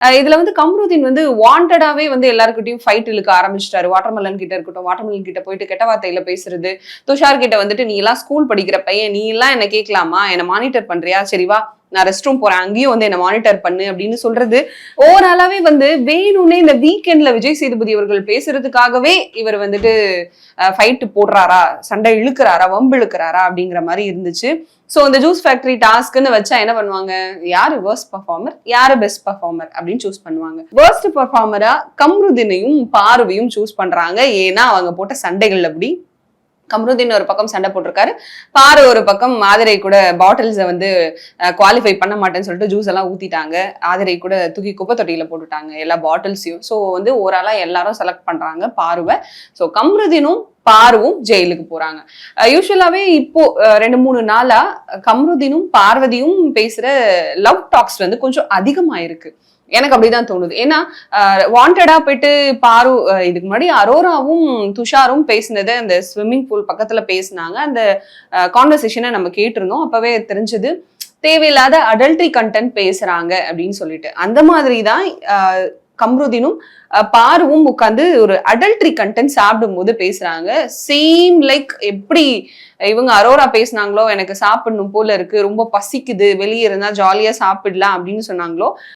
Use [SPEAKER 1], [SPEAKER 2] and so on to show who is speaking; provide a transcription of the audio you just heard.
[SPEAKER 1] இதுல வந்து கம்ருதீன் வந்து வாண்டடாவே வந்து எல்லாருக்கிட்டையும் ஃபைட் இழுக்க ஆரம்பிச்சிட்டாரு. வாட்டர்மெலன் கிட்ட இருக்கட்டும், வாட்டர்மெலன் கிட்ட போயிட்டு கெட்ட வார்த்தையில பேசுறது. துஷார் கிட்ட வந்துட்டு நீ எல்லாம் ஸ்கூல் படிக்கிற பையன், நீ எல்லாம் என்ன கேட்கலாமா? என்ன மானிட்டர் பண்றியா? சரி வா, நான் ரெஸ்ட் ரூம் போறேன், அங்கேயும் வந்து என்ன மானிட்டர் பண்ணு அப்படின்னு சொல்றது. ஓவராலாவே வந்து வேணும்னே இந்த வீக்கெண்ட்ல விஜய் சேதுபதி அவர்கள் பேசுறதுக்காகவே இவர் வந்துட்டு ஃபைட் போடுறாரா, சண்டை இழுக்கிறாரா, வம்பு இழுக்கிறாரா அப்படிங்கிற மாதிரி இருந்துச்சு. ஸோ இந்த ஜூஸ் ஃபேக்டரி டாஸ்க்னு வச்சா என்ன பண்ணுவாங்க, யாரு வேர்ஸ்ட் பர்ஃபார்மர், யாரு பெஸ்ட் பர்ஃபார்மர் அப்படின்னு சூஸ் பண்ணுவாங்க. வேர்ஸ்ட் பர்ஃபார்மரா கம்ருதீனையும் பார்வையும் சூஸ் பண்றாங்க. ஏன்னா அவங்க போட்ட சண்டைகள் அப்படி. கம்ருதீன் ஒரு பக்கம் சண்டை போட்டிருக்காரு, பாரு ஒரு பக்கம் ஆதிரை கூட பாட்டில்ஸை வந்து குவாலிஃபை பண்ண மாட்டேன்னு சொல்லிட்டு ஜூஸ் எல்லாம் ஊத்திட்டாங்க. ஆதிரை கூட தூக்கி குப்பை தொட்டியில போட்டுட்டாங்க எல்லா பாட்டில்ஸையும். ஸோ வந்து ஓவராலா எல்லாரும் செலக்ட் பண்றாங்க பாருவை. ஸோ கம்ருதீனும் பார்வும் ஜெயிலுக்கு போறாங்க. யூஸ்வலாவே இப்போ 2-3 நாளா கம்ருதீனும் பார்வதியும் பேசுற லவ் டாக்ஸ் வந்து கொஞ்சம் அதிகமா இருக்கு. எனக்கு அப்படிதான் தோணுது. ஏன்னா வாண்டடா போயிட்டு பாரு இதுக்கு முன்னாடி அரோராவும் துஷாரும் பேசினது அந்த ஸ்விம்மிங் பூல் பக்கத்துல பேசினாங்க. அந்த கான்வர்சேஷனை நம்ம கேட்டிருந்தோம். அப்பவே தெரிஞ்சது தேவையில்லாத அடல்ட்ரி கண்டென்ட் பேசுறாங்க அப்படின்னு சொல்லிட்டு. அந்த மாதிரி தான் கம்ருதீனும் பாருவும் உட்காந்து ஒரு அடல்ட்ரி கண்டென்ட் சாப்பிடும் போது பேசுறாங்க. சேம் லைக் எப்படி இவங்க அரோரா பேசினாங்களோ, எனக்கு சாப்பிடணும் போல இருக்கு, ரொம்ப பசிக்குது, வெளியே இருந்தா ஜாலியா சாப்பிடலாம் அப்படின்னு சொன்னாங்களோ,